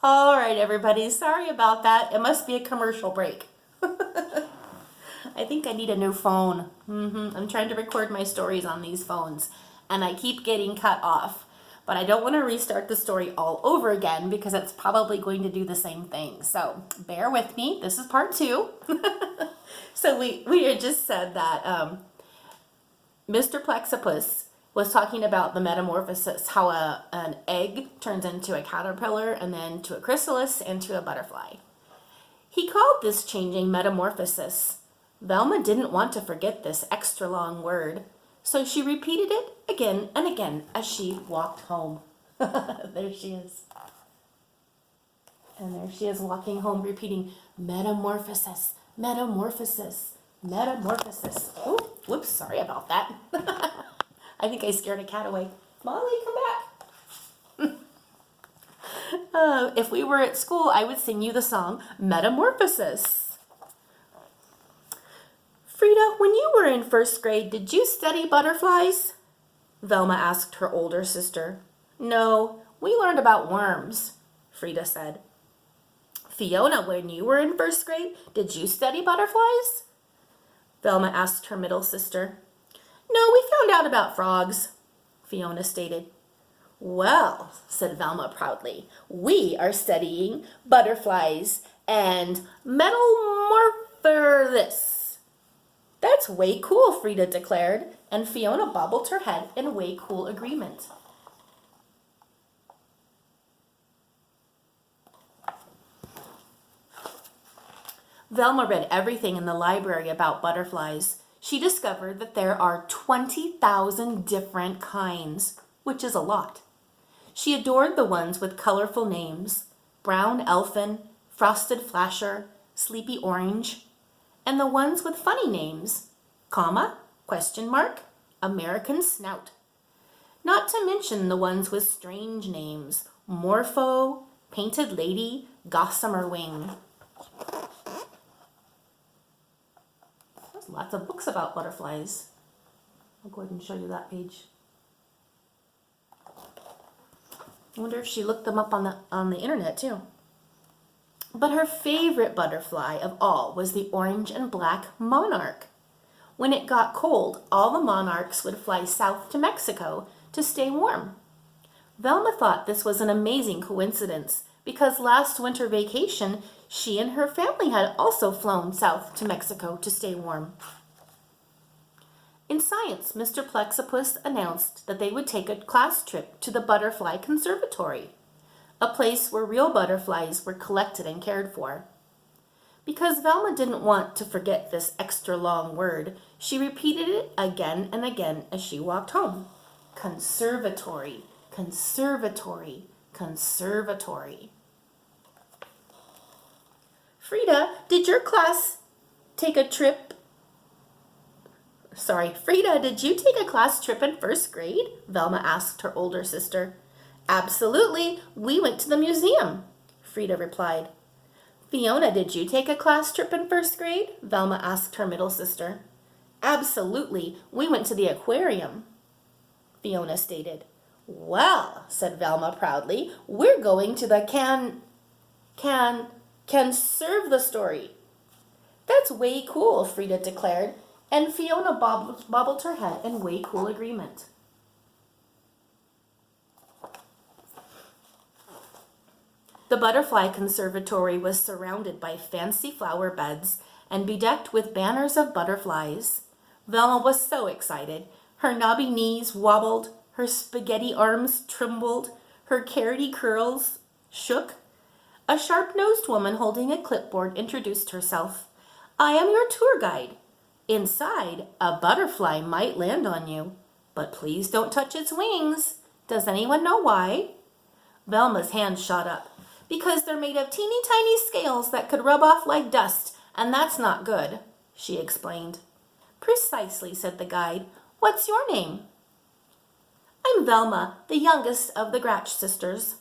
All right, everybody. Sorry about that. It must be a commercial break. I think I need a new phone. I'm trying to record my stories on these phones, and I keep getting cut off. But I don't want to restart the story all over again because it's probably going to do the same thing. So bear with me. This is part 2. So we had just said that Mr. Plexipus was talking about the metamorphosis, how an egg turns into a caterpillar and then to a chrysalis and to a butterfly. He called this changing metamorphosis. Velma didn't want to forget this extra long word, so she repeated it again and again as she walked home. There she is. And there she is walking home repeating, metamorphosis, metamorphosis, metamorphosis. Oh, whoops, sorry about that. I think I scared a cat away. Molly, come back. If we were at school, I would sing you the song Metamorphosis. Frida, when you were in first grade, did you study butterflies? Velma asked her older sister. No, we learned about worms, Frida said. Fiona, when you were in first grade, did you study butterflies? Velma asked her middle sister. No, we found out about frogs, Fiona stated. Well, said Velma proudly, we are studying butterflies and metamorphosis. That's way cool, Frida declared, and Fiona bobbled her head in way cool agreement. Velma read everything in the library about butterflies. She discovered that there are 20,000 different kinds, which is a lot. She adored the ones with colorful names, brown elfin, frosted flasher, sleepy orange, and the ones with funny names, comma, question mark, American snout. Not to mention the ones with strange names, morpho, painted lady, gossamer wing. There's lots of books about butterflies. I'll go ahead and show you that page. I wonder if she looked them up on the internet too. But her favorite butterfly of all was the orange and black monarch. When it got cold, all the monarchs would fly south to Mexico to stay warm. Velma thought this was an amazing coincidence because last winter vacation, she and her family had also flown south to Mexico to stay warm. In science, Mr. Plexipus announced that they would take a class trip to the Butterfly Conservatory, a place where real butterflies were collected and cared for. Because Velma didn't want to forget this extra long word, she repeated it again and again as she walked home. Conservatory, conservatory, conservatory. Frida, did you take a class trip in first grade? Velma asked her older sister. Absolutely, we went to the museum, Frida replied. Fiona, did you take a class trip in first grade? Velma asked her middle sister. Absolutely, we went to the aquarium, Fiona stated. Well, said Velma proudly, we're going to the can serve the story. That's way cool, Frida declared, and Fiona bobbled her head in way cool agreement. The Butterfly Conservatory was surrounded by fancy flower beds and bedecked with banners of butterflies. Velma was so excited. Her knobby knees wobbled, her spaghetti arms trembled, her carroty curls shook. A sharp-nosed woman holding a clipboard introduced herself. I am your tour guide. Inside, a butterfly might land on you, but please don't touch its wings. Does anyone know why? Velma's hand shot up. Because they're made of teeny tiny scales that could rub off like dust, and that's not good, she explained. Precisely, said the guide. What's your name? I'm Velma, the youngest of the Gratch sisters.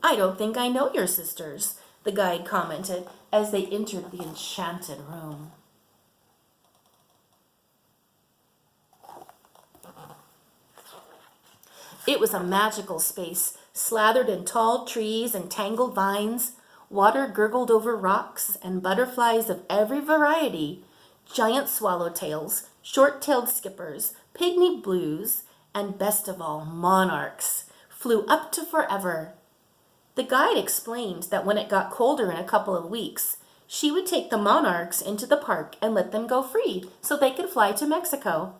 I don't think I know your sisters, the guide commented as they entered the enchanted room. It was a magical space, Slathered in tall trees and tangled vines, water gurgled over rocks, and butterflies of every variety, giant swallowtails, short-tailed skippers, pygmy blues, and best of all, monarchs, flew up to forever. The guide explained that when it got colder in a couple of weeks, she would take the monarchs into the park and let them go free so they could fly to Mexico.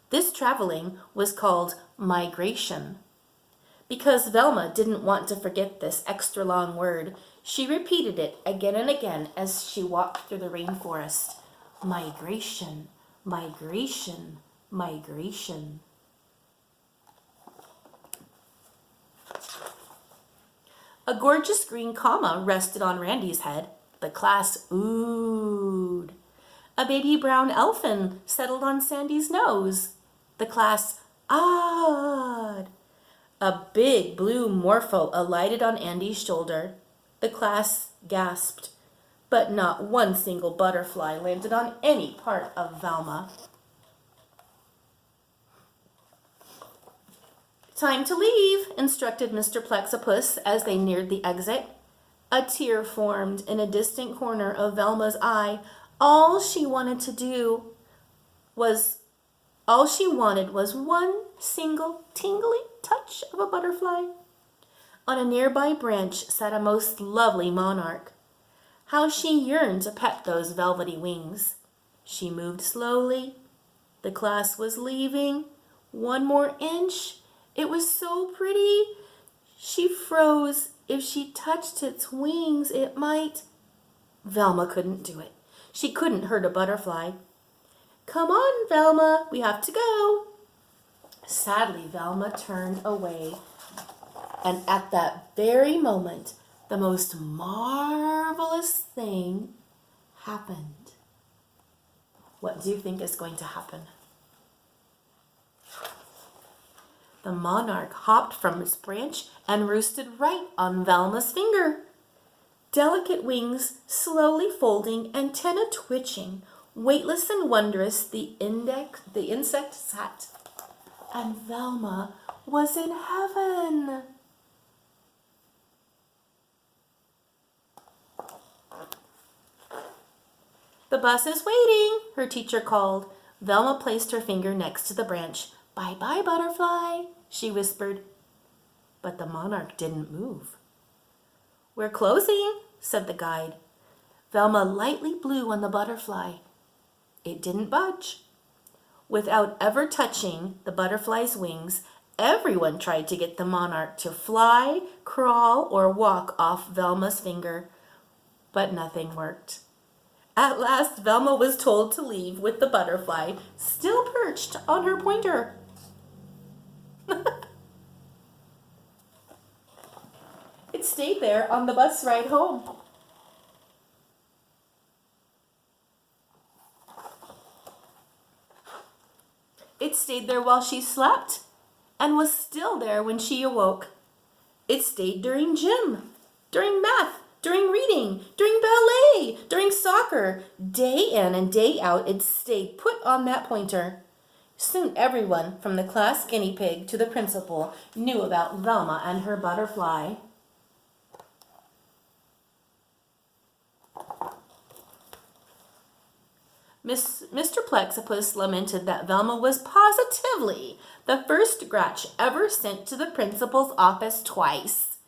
This traveling was called migration. Because Velma didn't want to forget this extra long word, she repeated it again and again as she walked through the rainforest. Migration, migration, migration. A gorgeous green comma rested on Randy's head. The class oohed. A baby brown elfin settled on Sandy's nose. The class ahhed. A big blue morpho alighted on Andy's shoulder. The class gasped, but not one single butterfly landed on any part of Velma. Time to leave, instructed Mr. Plexipus as they neared the exit. A tear formed in a distant corner of Velma's eye. All she wanted was one single tingly touch of a butterfly. On a nearby branch sat a most lovely monarch. How she yearned to pet those velvety wings. She moved slowly. The class was leaving. One more inch. It was so pretty. She froze. If she touched its wings, it might. Velma couldn't do it. She couldn't hurt a butterfly. Come on, Velma, we have to go. Sadly, Velma turned away. And at that very moment, the most marvelous thing happened. What do you think is going to happen? The monarch hopped from its branch and roosted right on Velma's finger. Delicate wings slowly folding, antenna twitching, weightless and wondrous, the insect sat. And Velma was in heaven. The bus is waiting, her teacher called. Velma placed her finger next to the branch. Bye-bye, butterfly, she whispered. But the monarch didn't move. We're closing, said the guide. Velma lightly blew on the butterfly. It didn't budge. Without ever touching the butterfly's wings, everyone tried to get the monarch to fly, crawl, or walk off Velma's finger. But nothing worked. At last, Velma was told to leave with the butterfly still perched on her pointer. It stayed there on the bus ride home. It stayed there while she slept and was still there when she awoke. It stayed during gym, during math, during reading, during ballet, during soccer. Day in and day out, it stayed put on that pointer. Soon everyone, from the class guinea pig to the principal, knew about Velma and her butterfly. Mr. Plexipus lamented that Velma was positively the first Gratch ever sent to the principal's office twice.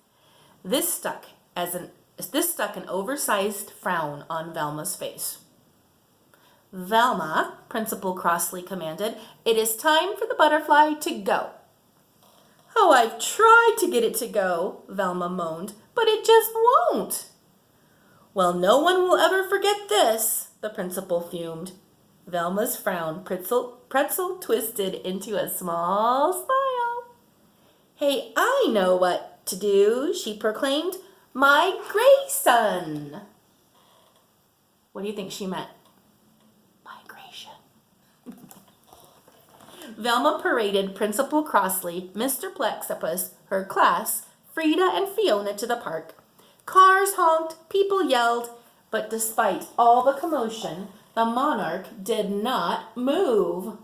This stuck an oversized frown on Velma's face. Velma, Principal crossly commanded, it is time for the butterfly to go. Oh, I've tried to get it to go, Velma moaned, but it just won't. Well, no one will ever forget this, the principal fumed. Velma's frown pretzel twisted into a small smile. Hey, I know what to do, she proclaimed. Migration. What do you think she meant? Migration. Velma paraded Principal Crossley, Mr. Plexipus, her class, Frida, and Fiona to the park. Cars honked, people yelled, but despite all the commotion, the monarch did not move.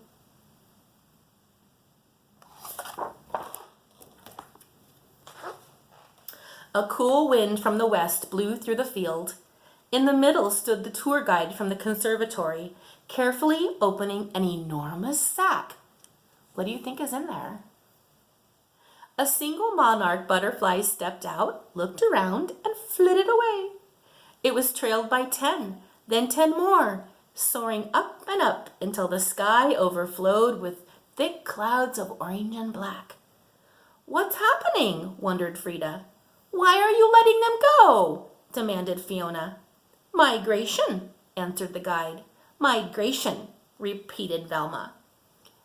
A cool wind from the west blew through the field. In the middle stood the tour guide from the conservatory, carefully opening an enormous sack. What do you think is in there? A single monarch butterfly stepped out, looked around, and flitted away. It was trailed by 10, then 10 more, soaring up and up until the sky overflowed with thick clouds of orange and black. What's happening? Wondered Frida. Why are you letting them go? Demanded Fiona. Migration, answered the guide. Migration, repeated Velma.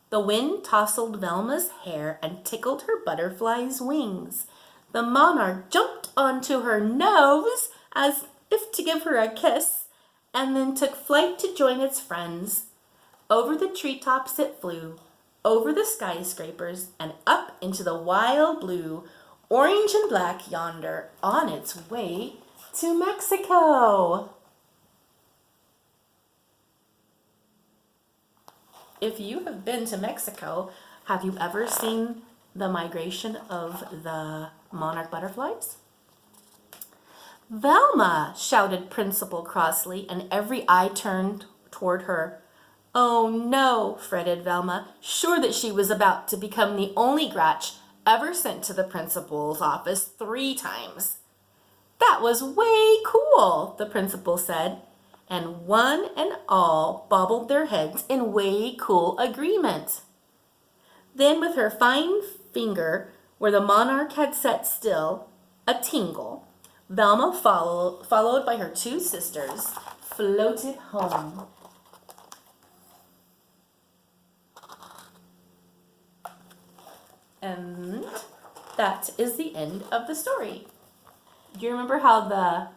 The wind tousled Velma's hair and tickled her butterfly's wings. The monarch jumped onto her nose as if to give her a kiss, and then took flight to join its friends. Over the treetops it flew, over the skyscrapers, and up into the wild blue, orange and black yonder, on its way to Mexico. If you have been to Mexico, have you ever seen the migration of the monarch butterflies? Velma, shouted Principal crossly, and every eye turned toward her. Oh no, fretted Velma, sure that she was about to become the only Gratch ever sent to the principal's office 3 times. That was way cool, the principal said, and one and all bobbled their heads in way cool agreement. Then with her fine finger, where the monarch had sat still, a tingle, Velma, followed by her 2 sisters, floated home. And that is the end of the story. Do you remember how the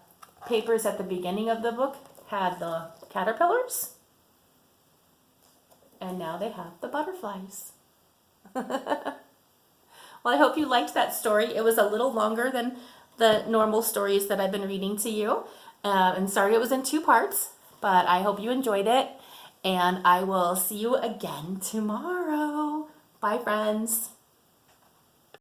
papers at the beginning of the book had the caterpillars? And now they have the butterflies. Well, I hope you liked that story. It was a little longer than the normal stories that I've been reading to you. And sorry it was in 2 parts, but I hope you enjoyed it. And I will see you again tomorrow. Bye, friends.